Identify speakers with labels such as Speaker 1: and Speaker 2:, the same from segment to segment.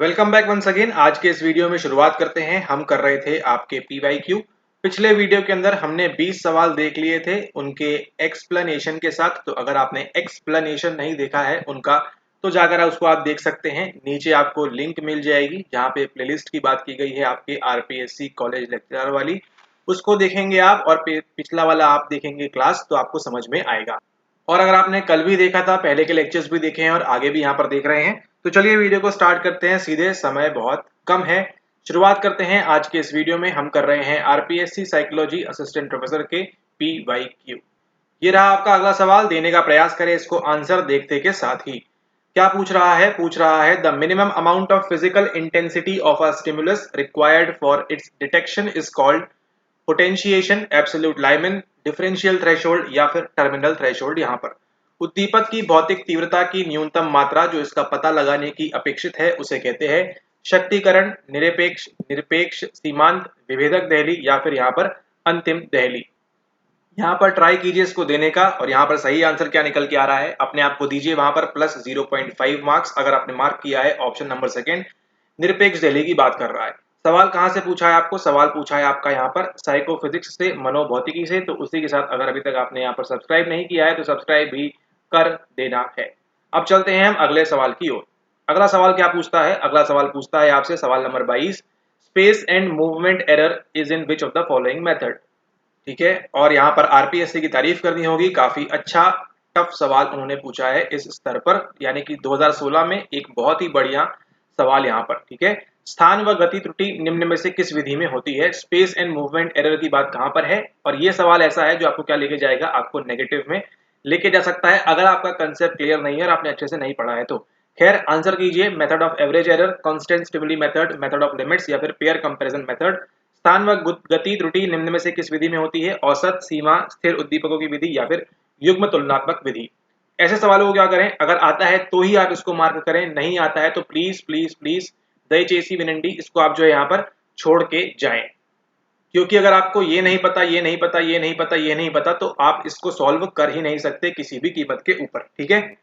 Speaker 1: Welcome back once again. आज के इस वीडियो में शुरुआत करते हैं। हम कर रहे थे आपके पीवाईक्यू। पिछले वीडियो के अंदर हमने 20 सवाल देख लिए थे उनके एक्सप्लेनेशन के साथ। तो अगर आपने एक्सप्लेनेशन नहीं देखा है उनका तो जाकर उसको आप देख सकते हैं। नीचे आपको लिंक मिल जाएगी जहाँ पे प्लेलिस्ट की बात की गई है आपके आरपीएससी कॉलेज लेक्चरर वाली। उसको देखेंगे आप और पिछला वाला आप देखेंगे क्लास, तो आपको समझ में आएगा। और अगर आपने कल भी देखा था, पहले के लेक्चर्स भी देखे हैं और आगे भी यहाँ पर देख रहे हैं, तो चलिए वीडियो को स्टार्ट करते हैं सीधे। समय बहुत कम है, शुरुआत करते हैं। आज के इस वीडियो में हम कर रहे हैं आरपीएससी साइकोलॉजी असिस्टेंट प्रोफेसर के पीवाईक्यू। ये रहा आपका अगला सवाल। देने का प्रयास करें इसको आंसर देखते के साथ ही। क्या पूछ रहा है the minimum amount of physical intensity of a stimulus required for its detection is called potentiation, absolute Lyman, differential threshold या फिर टर्मिनल थ्रेशोल्ड। यहाँ पर उद्दीपक की भौतिक तीव्रता की न्यूनतम मात्रा जो इसका पता लगाने की अपेक्षित है उसे कहते हैं शक्तिकरण, निरपेक्ष, निरपेक्ष सीमांत, विभेदक दहली या फिर यहाँ पर अंतिम दहली। यहाँ पर ट्राई कीजिए इसको देने का और यहाँ पर सही आंसर क्या निकल के आ रहा है अपने आप को दीजिए वहां पर प्लस 0.5 मार्क्स अगर आपने मार्क किया है ऑप्शन नंबर सेकंड निरपेक्ष दहली की बात कर रहा है। सवाल कहाँ से पूछा है आपको? सवाल पूछा है आपका यहाँ पर साइकोफिजिक्स से, मनोभौतिकी से। तो उसी के साथ अगर अभी तक आपने यहाँ पर सब्सक्राइब नहीं किया है तो सब्सक्राइब भी कर देना है। अब चलते हैं हम अगले सवाल की ओर। अगला सवाल क्या पूछता है? अगला सवाल पूछता है आपसे सवाल number 22, space and movement error is in which of the following method. ठीक है, और यहाँ पर आरपीएससी की तारीफ करनी होगी। काफी अच्छा टफ सवाल उन्होंने पूछा है इस स्तर पर, यानी कि 2016 में एक बहुत ही बढ़िया सवाल यहाँ पर। ठीक है, स्थान व गति त्रुटि निम्न में से किस विधि में होती है? स्पेस एंड मूवमेंट एरर की बात कहाँ पर है? और ये सवाल ऐसा है जो आपको क्या लेके जाएगा, आपको नेगेटिव में लेके जा सकता है अगर आपका कंसेप्ट क्लियर नहीं है और आपने अच्छे से नहीं पढ़ा है तो। खैर, आंसर कीजिए method of average error, constant stimuli method, method of limits या फिर पेयर कंपैरिजन मेथड। स्थान व गति त्रुटि निम्न में से किस विधि में होती है? औसत, सीमा, स्थिर उद्दीपकों की विधि या फिर युग्म तुलनात्मक विधि। ऐसे सवालों को क्या करें, अगर आता है तो ही आप इसको मार्क करें, नहीं आता है तो प्लीज प्लीज प्लीज दयచేసి विनंती इसको आप जो है यहाँ पर छोड़ के जाएं। क्योंकि अगर आपको ये नहीं पता, ये नहीं पता, ये नहीं पता, ये नहीं पता, तो आप इसको सॉल्व कर ही नहीं सकते किसी भी कीमत के ऊपर। ठीक है,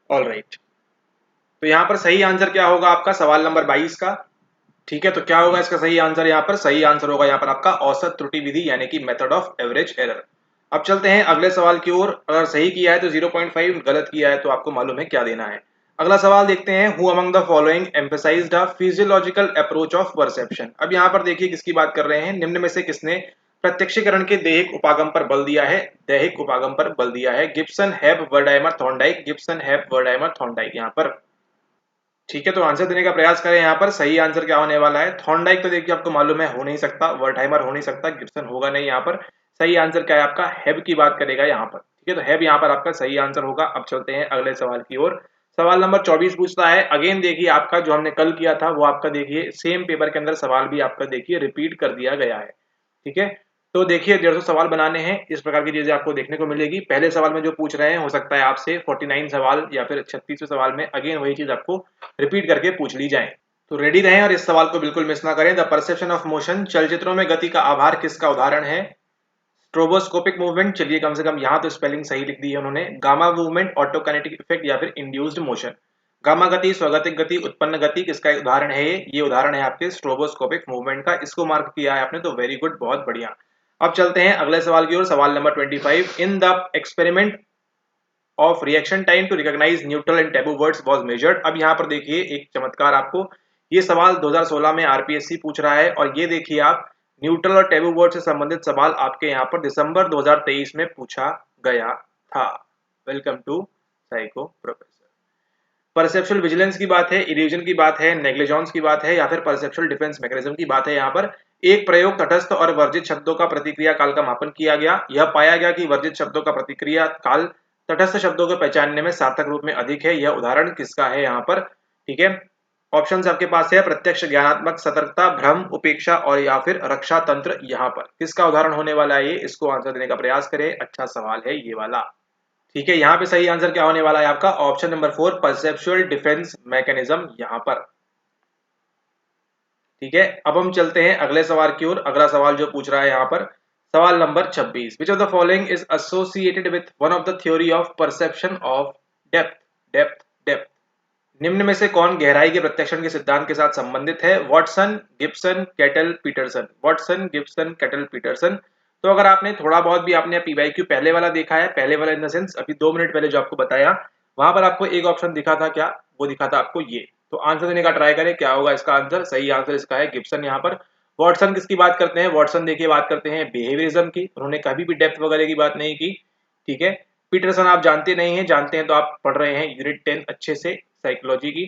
Speaker 1: ऑल राइट। तो यहाँ पर सही आंसर क्या होगा आपका सवाल नंबर 22 का? ठीक है, तो क्या होगा इसका सही आंसर? यहाँ पर सही आंसर होगा यहाँ पर आपका औसत त्रुटि विधि, यानी कि मेथड ऑफ एवरेज एरर। अब चलते हैं अगले सवाल की ओर। अगर सही किया है तो 0.5, गलत किया है तो आपको मालूम है क्या देना है। अगला सवाल देखते हैं। Who among the following emphasized a physiological approach of perception. अब यहाँ पर देखिए किसकी बात कर रहे हैं, निम्न में से किसने प्रत्यक्षीकरण के दैहिक उपागम पर बल दिया है? दैहिक उपागम पर बल दिया है गिब्सन, हेब, वर्डहाइमर, थॉर्नडाइक। गिब्सन, हेब, वर्डहाइमर, थॉर्नडाइक यहाँ पर। ठीक है, तो आंसर देने का प्रयास करें। यहाँ पर सही आंसर क्या होने वाला है? थॉर्नडाइक तो देखिए आपको मालूम है हो नहीं सकता, वर्डहाइमर हो नहीं सकता, गिब्सन होगा नहीं। यहाँ पर सही आंसर क्या है आपका? हेब की बात करेगा यहाँ पर। ठीक है, तो हेब यहाँ पर आपका सही आंसर होगा। अब चलते हैं अगले सवाल की ओर। सवाल नंबर 24 पूछता है, अगेन देखिए आपका जो हमने कल किया था वो आपका देखिए सेम पेपर के अंदर सवाल भी आपका देखिए रिपीट कर दिया गया है। ठीक है, तो देखिए 150 सवाल बनाने हैं, इस प्रकार की चीजें आपको देखने को मिलेगी। पहले सवाल में जो पूछ रहे हैं हो सकता है आपसे 49 सवाल या फिर 36वें सवाल में अगेन वही चीज आपको रिपीट करके पूछ ली जाए। तो रेडी रहें और इस सवाल को बिल्कुल मिस ना करें। द परसेप्शन ऑफ मोशन, चलचित्रों में गति का आभार किसका उदाहरण है? स्ट्रोबोस्कोपिक मूवमेंट, चलिए कम से कम यहाँ तो स्पेलिंग सही लिख दी है उन्होंने। गामा मूवमेंट, ऑटोकाइनेटिक इफेक्ट या फिर इंड्यूस्ड मोशन। गामा गति, स्वगतिक गति, उत्पन्न गति, किसका उदाहरण है? ये उदाहरण है आपके स्ट्रोबोस्कोपिक मूवमेंट का। इसको मार्क किया है आपने तो वेरी गुड, बहुत बढ़िया। अब चलते हैं अगले सवाल की ओर। सवाल number 25, in the experiment of reaction time to recognize neutral and taboo words was measured. अब यहाँ पर देखिए एक चमत्कार आपको, ये सवाल 2016 में आरपीएससी पूछ रहा है और ये देखिए आप न्यूट्रल और टैबू वर्ड से संबंधित सवाल आपके यहाँ पर दिसंबर 2023 में पूछा गया था। Welcome to psycho professor. Perceptual vigilance की बात है, इल्यूजन की बात है, नेग्लिजेंस की बात है या फिर परसेप्शुअल डिफेंस मैकेनिज्म की बात है। यहाँ पर एक प्रयोग तटस्थ और वर्जित शब्दों का प्रतिक्रिया काल का मापन किया गया। यह पाया गया कि वर्जित शब्दों का प्रतिक्रिया काल तटस्थ शब्दों को पहचानने में सार्थक रूप में अधिक है। यह उदाहरण किसका है यहाँ पर? ठीक है, ऑप्शन आपके पास है प्रत्यक्ष, ज्ञानात्मक, सतर्कता, भ्रम, उपेक्षा और या फिर रक्षा तंत्र। यहाँ पर किसका उदाहरण होने वाला है ये? इसको आंसर देने का प्रयास करें। अच्छा सवाल है ये वाला। ठीक है, यहाँ पे सही आंसर क्या होने वाला है आपका? Option number 4, perceptual defence mechanism यहाँ पर। ठीक है, अब हम चलते हैं अगले सवाल की ओर। अगला सवाल जो पूछ रहा है यहाँ पर सवाल number 26, which of the following is associated with one of the theory of perception of depth. Depth, depth निम्न में से कौन गहराई के प्रत्यक्षण के सिद्धांत के साथ संबंधित है? Watson, Gibson, Cattell, Peterson. Watson, Gibson, Cattell, Peterson. तो अगर आपने थोड़ा बहुत भी आपने पीवाईक्यू पहले वाला देखा है, पहले वाला इन द सेंस अभी 2 मिनट पहले जो आपको बताया, वहां पर आपको एक ऑप्शन दिखा था, क्या वो दिखा था आपको? ये। तो आंसर देने का ट्राई करें, क्या होगा इसका आंसर? सही आंसर इसका है गिब्सन यहाँ पर। वॉटसन किसकी बात करते हैं? वॉटसन देखिए बात करते हैं बिहेवियरिज्म की, उन्होंने कभी भी डेप्थ वगैरह की बात नहीं की, ठीक है। पीटरसन आप जानते नहीं हैं, जानते हैं तो आप पढ़ रहे हैं यूनिट 10 अच्छे से साइकोलॉजी की,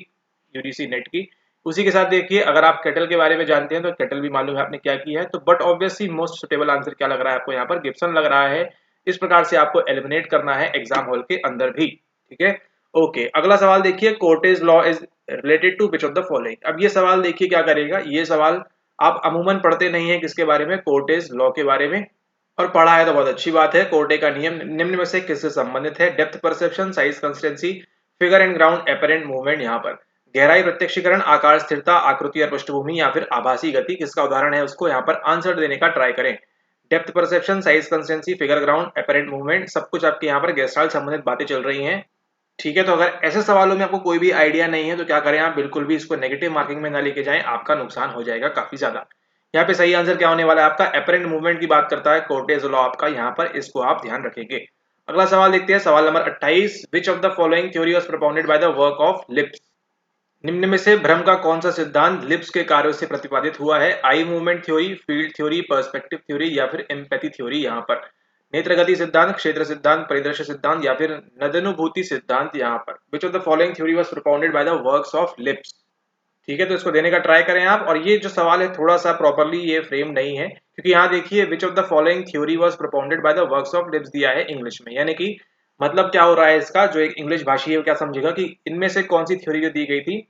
Speaker 1: यूजीसी नेट की। उसी के साथ देखिए अगर आप केटल के बारे में जानते हैं तो केटल भी मालूम है आपने क्या की है। तो but obviously most suitable answer क्या लग रहा है आपको? यहाँ पर गिब्सन लग रहा है। इस प्रकार से आपको एलिमिनेट करना है एग्जाम हॉल के अंदर भी, ठीक है। ओके, अगला सवाल देखिए, Korte's law is related to which of the following. अब ये सवाल देखिए क्या करेगा, ये सवाल आप अमूमन पढ़ते नहीं है किसके बारे में? कोर्टेज लॉ के बारे में, और पढ़ा है तो बहुत अच्छी बात है। कोर्टे का नियम निम्न में से किससे संबंधित है? Depth perception, size consistency, figure and ground, apparent movement. यहाँ पर गहराई प्रत्यक्षीकरण, आकार स्थिरता, आकृति और पृष्ठभूमि, या फिर आभासी गति, किसका उदाहरण है उसको यहाँ पर आंसर देने का ट्राई करें। Depth perception, size consistency, figure ground, apparent movement, सब कुछ आपके यहाँ पर गेस्टाल्ट संबंधित बातें चल रही हैं, ठीक है। तो अगर ऐसे सवालों में आपको कोई भी आइडिया नहीं है तो क्या करें, आप बिल्कुल भी इसको नेगेटिव मार्किंग में ना लेके जाएं, आपका नुकसान हो जाएगा काफी ज्यादा। यहाँ पे सही आंसर क्या होने वाला है आपका? एपरेंट मूवमेंट की बात करता है कोर्टेज लॉ आपका, यहाँ पर इसको आप ध्यान रखेंगे। अगला सवाल देखते हैं, सवाल number 28। Which of the following theory was propounded by the work of lips. निम्न में से भ्रम का कौन सा सिद्धांत लिप्स के कार्यों से प्रतिपादित हुआ है? Eye movement theory, field theory, perspective theory, या फिर एम्पैथी थ्योरी। यहाँ पर नेत्र गति सिद्धांत, क्षेत्र सिद्धांत, परिदृश्य सिद्धांत, या फिर नदनुभूति सिद्धांत। यहाँ पर विच of the following theory was propounded by the works of lips, ठीक है। तो इसको देने का ट्राई करें आप। और ये जो सवाल है थोड़ा सा प्रॉपर्ली ये फ्रेम नहीं है, क्योंकि यहाँ देखिए विच of the following theory was propounded by the works of lips दिया है इंग्लिश में, यानी कि मतलब क्या हो रहा है इसका, जो एक इंग्लिश भाषी है वो क्या समझेगा कि इनमें से कौन सी थ्योरी जो दी गई थी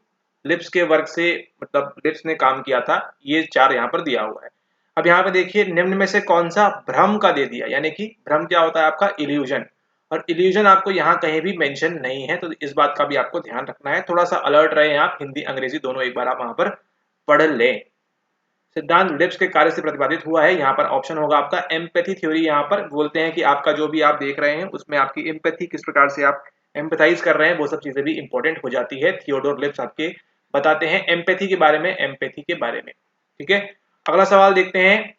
Speaker 1: लिप्स के वर्क से, मतलब लिप्स ने काम किया था, ये 4 यहाँ पर दिया हुआ है। अब यहाँ पे देखिए निम्न में से कौन सा भ्रम का दे दिया, यानी कि भ्रम क्या होता है आपका? इल्यूजन, और इल्यूजन आपको यहाँ कहीं भी मेंशन नहीं है, तो इस बात का भी आपको ध्यान रखना है। थोड़ा सा अलर्ट रहे आप, हिंदी अंग्रेजी दोनों एक बार आप वहां पर पढ़ लें। सिद्धांत लिप्स के कार्य से प्रतिपादित हुआ है, यहाँ पर ऑप्शन होगा आपका एम्पैथी थ्योरी। यहाँ पर बोलते हैं कि आपका जो भी आप देख रहे हैं उसमें आपकी एम्पैथी किस प्रकार से आप एम्पैथाइज कर रहे हैं, वो सब चीजें भी इंपॉर्टेंट हो जाती है। थियोडोर लिप्स आपके बताते हैं एम्पैथी के बारे में, एम्पैथी के बारे में, ठीक है। अगला सवाल देखते हैं,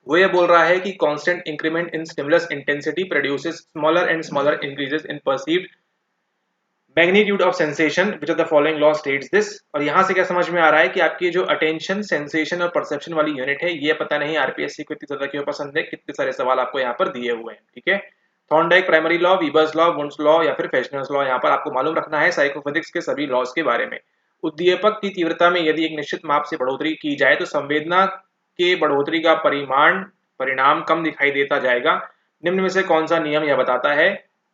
Speaker 1: वो ये बोल रहा है कि constant increment in stimulus intensity produces smaller and smaller increases in perceived magnitude of sensation, which of the following law states this. और यहाँ से क्या समझ में आ रहा है कि आपकी जो अटेंशन, सेंसेशन और परसेप्शन वाली यूनिट है, ये पता नहीं आरपीएससी को इतनी ज्यादा क्यों पसंद है, कितने सारे सवाल आपको यहाँ पर दिए हुए हैं, ठीक है। Thorndike primary law, Weber's law, Wundt's law, या फिर फेशनर्स लॉ, यहाँ पर आपको मालूम रखना है साइकोफिजिक्स के सभी लॉज के बारे में। उद्दीपक की तीव्रता में यदि एक निश्चित माप से बढ़ोतरी की जाए तो संवेदना के बढ़ोतरी का परिणाम कम दिखाई देता जाएगा। निम्न में से कौन सा नियम यह बताता है?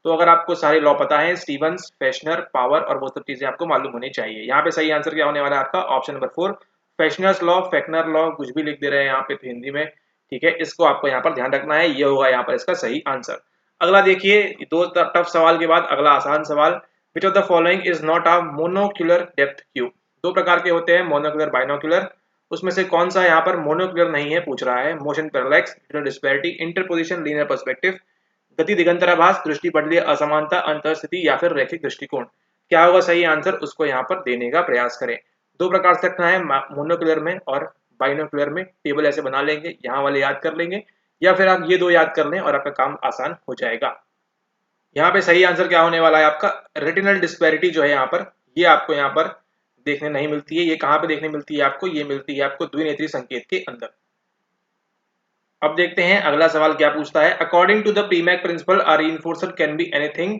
Speaker 1: तो अगर आपको सारे लॉ पता है, स्टीवंस, फेशनर, पावर और वो सब चीजें आपको मालूम होनी चाहिए। यहाँ पे सही आंसर क्या होने वाला है आपका? ऑप्शन नंबर 4 फेशनर्स लॉ, फेकनर लॉ, कुछ भी लिख दे रहे हैं यहाँ पे तो हिंदी में, ठीक है। इसको आपको यहाँ पर ध्यान रखना है, ये होगा यहाँ पर इसका सही आंसर। अगला देखिए, दो टफ सवाल के बाद अगला आसान सवाल। विच of the following is not a monocular depth cube. दो प्रकार के होते हैं, मोनोक्यूलर, बाइनोक्यूलर। उसमें से कौन सा यहाँ पर मोनोक्यूलर नहीं है पूछ रहा है? Motion parallax, disparity, interposition, linear perspective, गति दिगंतराभास, दृष्टिपटलीय असमानता, अंतर्स्थिति, या फिर रैखिक दृष्टिकोण। क्या होगा सही आंसर? उसको यहाँ पर देने का प्रयास करें। दो प्रकार से रखना है, मोनोक्यूलर में और बाइनोक्यूलर में। टेबल ऐसे बना लेंगे, यहाँ वाले याद कर लेंगे, या फिर आप ये दो याद कर लें और आपका काम आसान हो जाएगा। यहाँ पे सही आंसर क्या होने वाला है आपका? रेटिनल डिस्पैरिटी जो है यहाँ पर, ये आपको यहाँ पर देखने नहीं मिलती है। ये कहाँ पे देखने मिलती है आपको? ये मिलती है आपको द्विनेत्री संकेत के अंदर। अब देखते हैं अगला सवाल क्या पूछता है। According to the Premack principle a reinforcer can be anything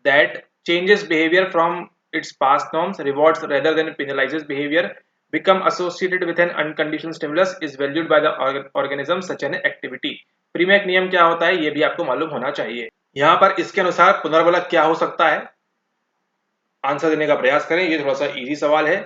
Speaker 1: that changes behaviour from its past norms, rewards rather than penalizes behavior, become associated with an unconditional stimulus, is valued by the organism such an activity। प्रीमैक नियम क्या होता है ये भी आपको मालूम होना चाहिए। यहाँ पर इसके अनुसार पुनर्बलक क्या हो सकता है, आंसर देने का प्रयास करें। ये थोड़ा सा इजी सवाल है,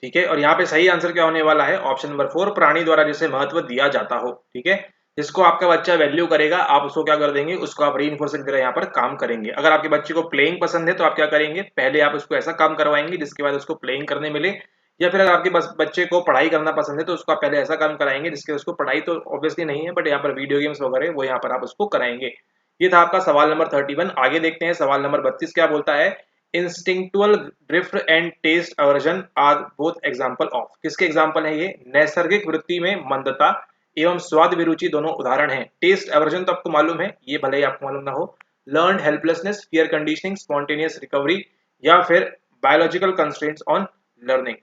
Speaker 1: ठीक है। और यहाँ पे सही आंसर क्या होने वाला है? ऑप्शन नंबर 4 प्राणी द्वारा जिसे महत्व दिया जाता हो, ठीक है। जिसको आपका बच्चा वैल्यू करेगा, आप उसको क्या कर देंगे? उसको आप रीइंफोर्सिंग की तरह यहाँ पर काम करेंगे। अगर आपके बच्चे को प्लेइंग पसंद है तो आप क्या करेंगे? पहले आप उसको ऐसा काम करवाएंगे जिसके बाद उसको प्लेइंग करने मिले। या फिर अगर आपके बच्चे को पढ़ाई करना पसंद है तो उसको आप पहले ऐसा काम कराएंगे जिसके उसको पढ़ाई तो ऑब्वियसली नहीं है, बट यहाँ पर वीडियो गेम्स वगैरह वो यहाँ पर आप उसको कराएंगे। ये था आपका सवाल नंबर 31। आगे देखते हैं सवाल नंबर 32 क्या बोलता है। Instinctual drift and taste aversion are both example of. किसके एग्जांपल है ये? नैसर्गिक वृत्ति में मंदता एवं स्वाद विरुचि दोनों उदाहरण हैं। टेस्ट अवर्जन तो आपको मालूम है, ये भले ही आपको मालूम ना हो। Learned helplessness, fear conditioning, spontaneous recovery या फिर बायोलॉजिकल कंस्ट्रेंट्स ऑन लर्निंग।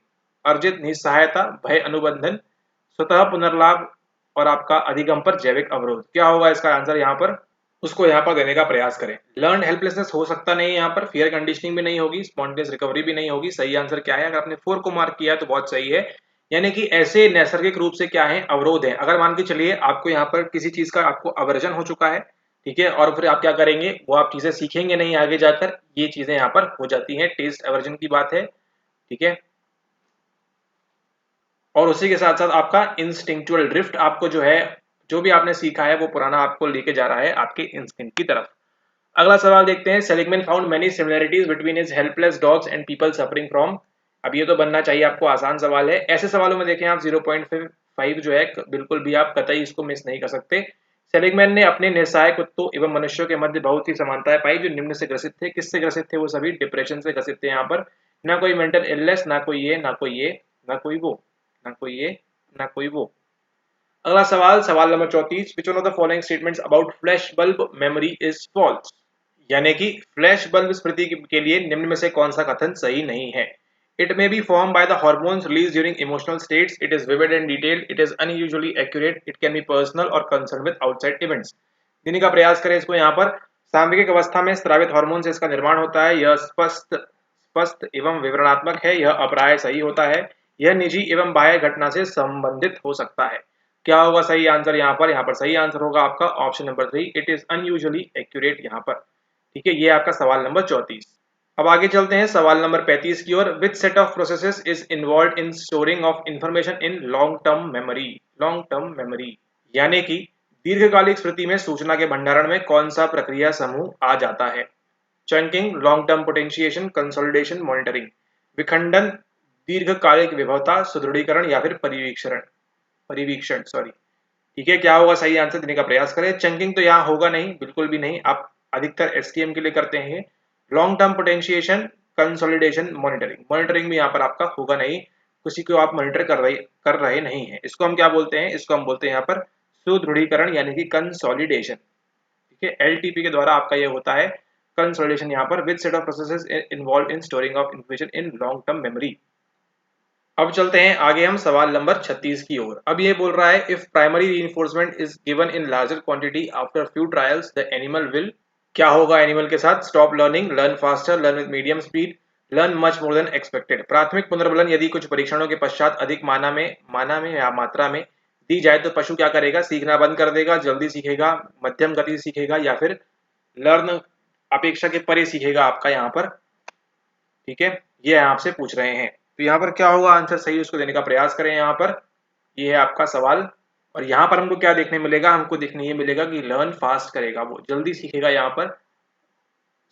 Speaker 1: अर्जित निस्सहायता, भय अनुबंधन, स्वतः पुनर्लाभ और आपका अधिगम पर जैविक अवरोध। क्या होगा इसका आंसर यहाँ पर? उसको यहाँ पर देने का प्रयास करें। लर्न हेल्पलेसनेस हो सकता नहीं है यहाँ पर, फियर कंडीशनिंग भी नहीं होगी, स्पॉन्टेनियस रिकवरी भी नहीं होगी। सही आंसर क्या है? अगर आपने 4 को मार्क किया तो बहुत सही है, यानी कि ऐसे नैसर्गिक रूप से क्या है, अवरोध है। अगर मान के चलिए आपको यहाँ पर किसी चीज का आपको अवर्जन हो चुका है, ठीक है, और फिर आप क्या करेंगे, वो आप चीजें सीखेंगे नहीं आगे जाकर, ये चीजें यहाँ पर हो जाती है। टेस्ट अवर्जन की बात है, ठीक है। और उसी के साथ साथ आपका इंस्टिंक्चुअल ड्रिफ्ट, आपको जो है जो भी आपने सीखा है वो पुराना आपको लेके जा रहा है आपके इंस्टिंक्ट की तरफ। अगला सवाल देखते हैं। Seligman found many similarities between his helpless dogs and people suffering from. अब ये तो बनना चाहिए आपको आसान सवाल है। ऐसे सवालों में देखें आप 0.5 जो है बिल्कुल भी आप कतई इसको मिस नहीं कर सकते। सेलिगमैन ने अपने निस्सहाय कुत्तों एवं मनुष्यों के मध्य बहुत ही समानताएं पाई जो निम्न से ग्रसित थे। किससे ग्रसित थे? वो सभी डिप्रेशन से ग्रसित थे। यहाँ पर ना कोई मेंटल इलनेस, ना कोई ये, ना कोई ये, ना कोई वो, ना कोई ये, ना कोई वो। अगला सवाल, सवाल number 34। Which one of the following statements about flash bulb memory is false. यानी कि फ्लैश बल्ब स्मृति के लिए निम्न में से कौन सा कथन सही नहीं है? It may be form by the hormones release during emotional states, it is vivid and detailed, it is unusually accurate, it can be personal और कंसर्न विद आउटसाइड इवेंट्स। देने का प्रयास करें इसको। यहाँ पर सामयिक अवस्था में स्रावित हार्मोन से इसका निर्माण होता है, यह स्पष्ट स्पष्ट एवं विवरणात्मक है, यह अप्राय सही होता है, यह निजी एवं बाह्य घटना से संबंधित हो सकता है। क्या होगा सही आंसर यहाँ पर? यहाँ पर सही आंसर होगा आपका option number 3, it is unusually accurate यहाँ पर, ठीक है। ये आपका सवाल नंबर 34। अब आगे चलते हैं सवाल नंबर 35 की ओर। Which set of processes is involve in storing of information in long term memory. Long term memory यानी कि दीर्घकालिक स्मृति में सूचना के भंडारण में कौन सा प्रक्रिया समूह आ जाता है? Chunking, long term potentiation, consolidation, monitoring. विखंडन, दीर्घकालिक विभवता, सुदृढ़ीकरण या फिर परिवीक्षण सॉरी, ठीक है। क्या होगा सही आंसर? देने का प्रयास करें। चंकिंग तो यहाँ होगा नहीं, बिल्कुल भी नहीं। आप अधिकतर एसटीएम के लिए करते हैं। Long term potentiation, consolidation, monitoring. Monitoring भी यहाँ पर आपका होगा नहीं, किसी को आप मॉनिटर कर रहे नहीं है। इसको हम क्या बोलते हैं? इसको हम बोलते हैं यहाँ पर सुदृढ़ीकरण यानी कि कंसोलिडेशन, ठीक है। एलटीपी के द्वारा आपका ये होता है कंसोलिडेशन यहाँ पर। Which set of processes involve in storing of information in long term memory. अब चलते हैं आगे हम सवाल नंबर 36 की ओर। अब ये बोल रहा है, if primary reinforcement is given in larger quantity after few trials the animal will. क्या होगा एनिमल के साथ? Stop learning, learn faster, learn with medium speed, learn much more than expected. प्राथमिक पुनर्बलन यदि कुछ परीक्षणों के पश्चात अधिक माना में या मात्रा में दी जाए तो पशु क्या करेगा? सीखना बंद कर देगा, जल्दी सीखेगा, मध्यम गति सीखेगा या फिर लर्न अपेक्षा के परे सीखेगा आपका यहाँ पर, ठीक है। ये आपसे पूछ रहे हैं, तो यहाँ पर क्या होगा आंसर सही, उसको देने का प्रयास करें यहाँ पर। ये है आपका सवाल। और यहाँ पर हमको क्या देखने मिलेगा? हमको देखने ये मिलेगा कि लर्न फास्ट करेगा, वो जल्दी सीखेगा। यहाँ पर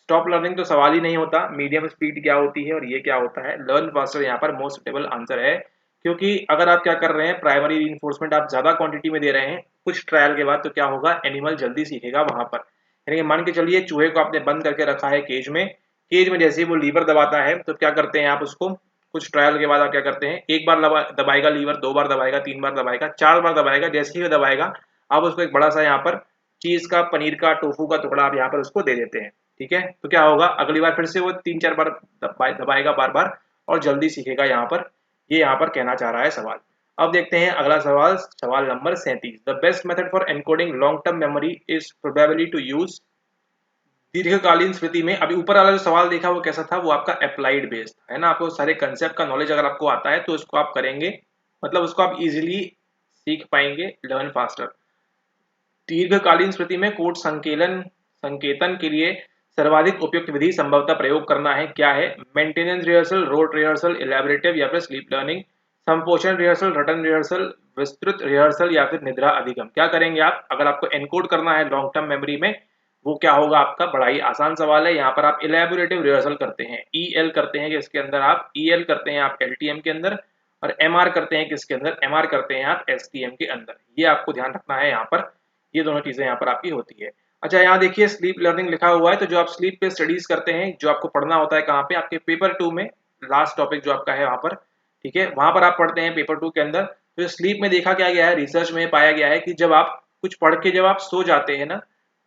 Speaker 1: स्टॉप लर्निंग तो सवाल ही नहीं होता। मीडियम स्पीड क्या होती है और ये क्या होता है? लर्न फास्टर यहाँ पर मोस्ट सुटेबल आंसर है। क्योंकि अगर आप क्या कर रहे हैं, प्राइमरी रीइंफोर्समेंट आप ज्यादा क्वांटिटी में दे रहे हैं कुछ ट्रायल के बाद, तो क्या होगा? एनिमल जल्दी सीखेगा वहां पर। यानी कि मान के चलिए चूहे को आपने बंद करके रखा है केज में, केज में जैसे ही वो लीवर दबाता है तो क्या करते हैं आप उसको, कुछ ट्रायल के बाद आप क्या करते हैं, एक बार दबाएगा लीवर, 2 बार दबाएगा, 3 बार दबाएगा, 4 बार दबाएगा। जैसे ही वो दबाएगा आप उसको एक बड़ा सा यहाँ पर चीज का, पनीर का, टोफू का टुकड़ा आप यहाँ पर उसको दे देते हैं, ठीक है। तो क्या होगा? अगली बार फिर से वो 3-4 बार दबाएगा बार बार और जल्दी सीखेगा यहाँ पर। ये यहाँ पर कहना चाह रहा है सवाल। अब देखते हैं अगला सवाल, सवाल number 37। The best method for encoding long term memory is probably to use. दीर्घकालीन स्मृति में अभी ऊपर वाला जो सवाल देखा वो कैसा था? वो आपका अप्लाइड बेस्ड है ना। आपको सारे कंसेप्ट का नॉलेज अगर आपको आता है तो उसको आप करेंगे, मतलब उसको आप इजीली सीख पाएंगे, लर्न फास्टर। दीर्घकालीन स्मृति में कोड संकेतन के लिए सर्वाधिक उपयुक्त विधि संभवतः प्रयोग करना है। क्या है? Maintenance rehearsal, rote rehearsal, elaborative या फिर स्लीप लर्निंग, संपोषण रिहर्सल, रटन रिहर्सल, विस्तृत रिहर्सल या फिर निद्रा अधिगम। क्या करेंगे आप अगर आपको एनकोड करना है लॉन्ग टर्म मेमोरी में? वो क्या होगा आपका? बड़ा ही आसान सवाल है। यहाँ पर आप इलेबोरेटिव रिहर्सल करते हैं, ईएल करते हैं किसके अंदर? आप ईएल करते हैं आप एलटीएम के अंदर, और एमआर करते हैं किसके अंदर? एमआर करते हैं आप एसटीएम के अंदर। ये आपको ध्यान रखना है यहाँ पर, ये दोनों चीजें यहाँ पर आपकी होती है। अच्छा, यहाँ देखिए स्लीप लर्निंग लिखा हुआ है, तो जो आप स्लीप पे स्टडीज करते हैं, जो आपको पढ़ना होता है कहाँ पे, आपके पेपर 2 में लास्ट टॉपिक जो आपका है वहाँ पर, ठीक है, वहाँ पर आप पढ़ते हैं पेपर 2 के अंदर। तो स्लीप में देखा क्या गया है, रिसर्च में पाया गया है कि जब आप कुछ पढ़ के जब आप सो जाते हैं ना,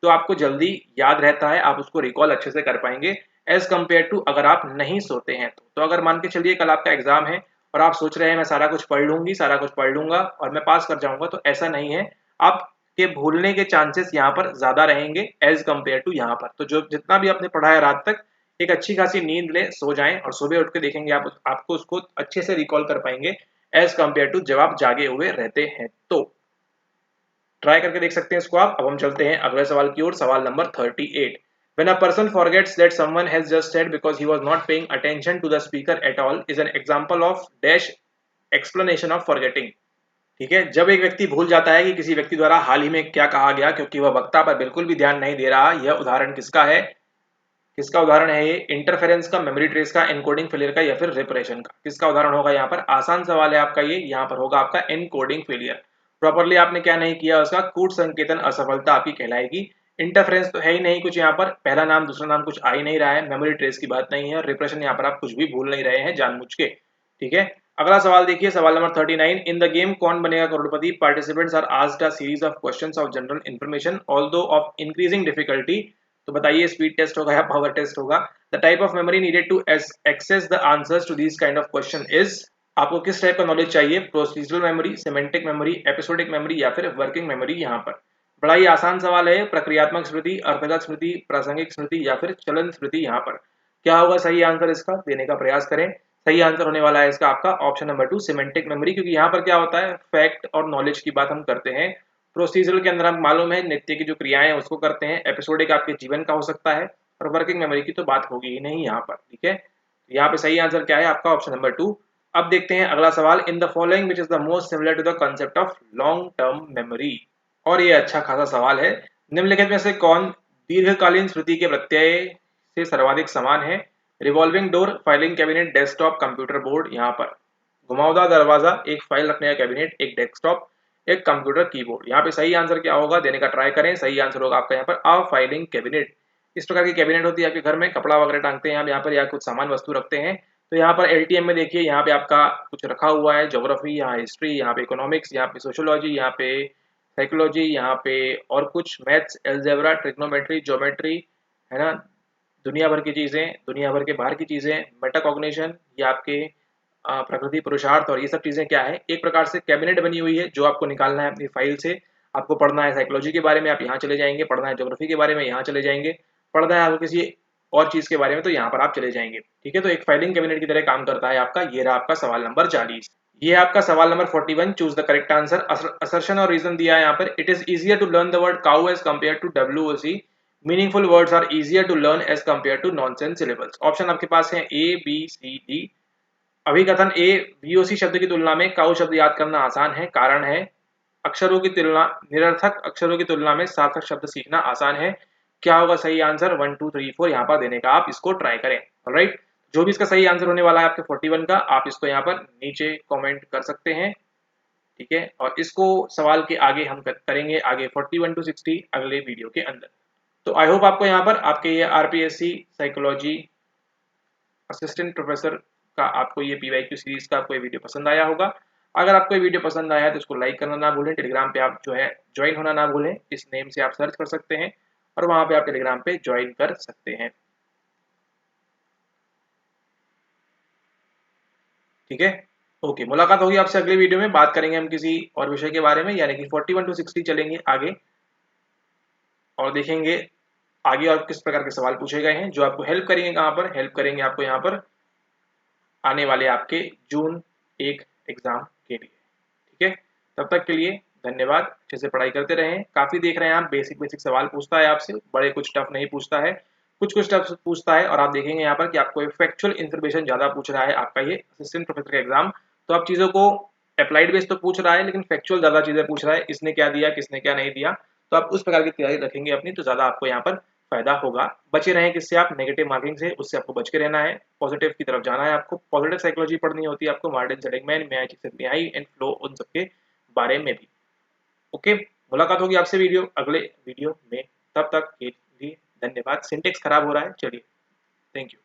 Speaker 1: तो आपको जल्दी याद रहता है, आप उसको रिकॉल अच्छे से कर पाएंगे एज कम्पेयर टू अगर आप नहीं सोते हैं तो अगर मान के चलिए कल आपका एग्जाम है और आप सोच रहे हैं मैं सारा कुछ पढ़ लूंगी, सारा कुछ पढ़ लूंगा और मैं पास कर जाऊंगा, तो ऐसा नहीं है। आपके भूलने के चांसेस यहाँ पर ज्यादा रहेंगे एज कम्पेयर टू यहाँ पर। तो जो जितना भी आपने पढ़ा है रात तक, एक अच्छी खासी नींद ले, सो जाएं और सुबह उठ के देखेंगे आप आपको उसको अच्छे से रिकॉल कर पाएंगे एज कम्पेयर टू जब आप जागे हुए रहते हैं। तो ट्राई करके देख सकते हैं इसको आप। अब हम चलते हैं अगले सवाल की ओर, सवाल number 38। When a person forgets that someone has just said because he was not paying attention to the speaker at all is an example of dash explanation of forgetting। ठीक है, जब एक व्यक्ति भूल जाता है कि किसी व्यक्ति द्वारा हाल ही में क्या कहा गया क्योंकि वह वक्ता पर बिल्कुल भी ध्यान नहीं दे रहा, यह उदाहरण किसका है? किसका उदाहरण है ये? इंटरफेरेंस का, मेमोरी ट्रेस का, एनकोडिंग फेलियर का या फिर रिप्रेशन का? किसका उदाहरण होगा यहाँ पर? आसान सवाल है आपका ये, यहाँ पर होगा आपका एनकोडिंग फेलियर। प्रॉपरली आपने क्या नहीं किया, उसका कूट संकेतन असफलता आपकी कहलाएगी। इंटरफेरेंस तो है ही नहीं कुछ यहाँ पर, पहला नाम दूसरा नाम कुछ आ ही नहीं रहा है, मेमोरी ट्रेस की बात नहीं है, और रिप्रेशन यहाँ पर आप कुछ भी भूल नहीं रहे हैं जानबूझ के। ठीक है, अगला सवाल देखिए, सवाल number 39। In the game Kaun Banega Crorepati, participants are asked a series of questions of general information although of increasing difficulty. तो बताइए स्पीड टेस्ट होगा या पावर टेस्ट होगा? The type of memory needed to access the answers to this kind of question is. आपको किस type का knowledge चाहिए? Procedural memory, semantic memory, episodic memory या फिर वर्किंग मेमोरी? यहाँ पर बड़ा ही आसान सवाल है। प्रक्रियात्मक स्मृति, अर्थगत स्मृति, प्रासंगिक स्मृति या फिर चलन स्मृति? यहाँ पर क्या होगा सही आंसर इसका? देने का प्रयास करें। सही आंसर होने वाला है इसका आपका ऑप्शन नंबर 2, सिमेंटिक मेमोरी, क्योंकि यहाँ पर क्या होता है, फैक्ट और नॉलेज की बात हम करते हैं। प्रोसीजरल के अंदर हम मालूम है नित्य की जो क्रियाएं उसको करते हैं, एपिसोडिक आपके जीवन का हो सकता है, और वर्किंग मेमोरी की तो बात होगी ही नहीं यहाँ पर। ठीक है, यहाँ पे सही आंसर क्या है आपका? Option number 2। अब देखते हैं अगला सवाल। In the following which is the most similar to the concept of long term memory. और ये अच्छा खासा सवाल है। निम्नलिखित में से कौन दीर्घकालीन स्मृति के प्रत्यय से सर्वाधिक समान है? Revolving door, filing cabinet, desktop, computer board? यहाँ पर घुमावदार दरवाजा, एक फाइल रखने का कैबिनेट, एक डेस्कटॉप, एक कंप्यूटर कीबोर्ड? यहाँ पे सही आंसर क्या होगा? देने का ट्राई करें। सही आंसर होगा आपका यहाँ पर अ फाइलिंग कैबिनेट। इस प्रकार की कैबिनेट होती है आपके घर में, कपड़ा वगैरह टांगते हैं आप यहाँ पर या कुछ सामान वस्तु रखते हैं। तो यहाँ पर एलटीएम में देखिए, यहाँ पे आपका कुछ रखा हुआ है, ज्योग्राफी, यहाँ हिस्ट्री, यहाँ पे इकोनॉमिक्स, यहाँ पे सोशियोलॉजी, यहाँ पे साइकोलॉजी, यहाँ पे और कुछ मैथ्स, एल्जेब्रा, ट्रिग्नोमेट्री, ज्योमेट्री, है ना, दुनिया भर की चीजें, दुनिया भर के बाहर की चीजें, मेटाकॉग्निशन, ये आपके प्रकृति, पुरुषार्थ, और ये सब चीजें क्या है, एक प्रकार से कैबिनेट बनी हुई है जो आपको निकालना है अपनी फाइल से। आपको पढ़ना है साइकोलॉजी के बारे में, आप यहाँ चले जाएंगे, पढ़ना है ज्योग्राफी के बारे में, यहाँ चले जाएंगे, पढ़ना है आपको किसी और चीज के बारे में, तो यहाँ पर आप चले जाएंगे। ठीक है, तो एक फाइलिंग कैबिनेट की तरह काम करता है आपका। ये रहा आपका सवाल नंबर 40। ये आपका सवाल number 41। Choose the correct answer. Assertion और रीजन दिया है यहाँ पर। It is easier to learn the word cow as compare to WOC। Meaningful words are easier to learn as compare to nonsense syllables. Option आपके पास है A B C D। अभिकथन A, VOC शब्द की तुलना में काउ शब्द याद करना आसान है। कारण है अक्षरों की तुलना, निरर्थक अक्षरों की तुलना में सार्थक शब्द सीखना आसान है। क्या होगा सही आंसर? 1 2 3 4 यहाँ पर देने का आप इसको ट्राई करें। ऑलराइट, जो भी इसका सही आंसर होने वाला है आपके 41 का, आप इसको यहाँ पर नीचे कमेंट कर सकते हैं। ठीक है, और इसको सवाल के आगे हम करेंगे आगे 41 to 60 अगले वीडियो के अंदर। तो आई होप आपको यहाँ पर आपके ये RPSC साइकोलॉजी असिस्टेंट प्रोफेसर का आपको ये PYQ सीरीज का आपको ये वीडियो पसंद आया होगा। अगर आपको ये वीडियो पसंद आया है तो इसको लाइक करना ना भूलें। टेलीग्राम पे आप जो है ज्वाइन होना ना भूलें, इस नेम से आप सर्च कर सकते हैं और वहां पे आप टेलीग्राम पे ज्वाइन कर सकते हैं। ठीक है, ओके, मुलाकात होगी आपसे अगले वीडियो में। बात करेंगे हम किसी और विषय के बारे में, यानी कि 41 to 60 चलेंगे आगे और देखेंगे आगे और किस प्रकार के सवाल पूछे गए हैं जो आपको हेल्प करेंगे। कहाँ पर हेल्प करेंगे? आपको यहाँ पर आने वाले आपके जून 1 एग्जाम के लिए। ठीक है, तब तक के लिए धन्यवाद। अच्छे से पढ़ाई करते रहें। काफी देख रहे हैं आप, बेसिक बेसिक सवाल पूछता है आपसे, बड़े कुछ टफ नहीं पूछता है, कुछ कुछ टफ पूछता है। और आप देखेंगे यहाँ पर कि आपको फैक्चुअल इन्फॉर्मेशन ज्यादा पूछ रहा है आपका ये असिस्टेंट प्रोफेसर का एग्जाम। तो आप चीजों को अप्लाइड बेस तो पूछ रहा है, लेकिन फैक्चुअल ज्यादा चीजें पूछ रहा है, इसने क्या दिया, किसने क्या नहीं दिया। तो आप उस प्रकार की तैयारी रखेंगे अपनी, तो ज्यादा आपको यहाँ पर फायदा होगा। बचे रहें किससे? आप नेगेटिव मार्किंग से, उससे आपको बच के रहना है, पॉजिटिव की तरफ जाना है। आपको पॉजिटिव साइकोलॉजी पढ़नी होती है आपको, Martin Seligman, I and flow, उन सबके बारे में भी। ओके, मुलाकात होगी आपसे अगले वीडियो में। तब तक के लिए धन्यवाद। सिंटेक्स खराब हो रहा है, चलिए, थैंक यू।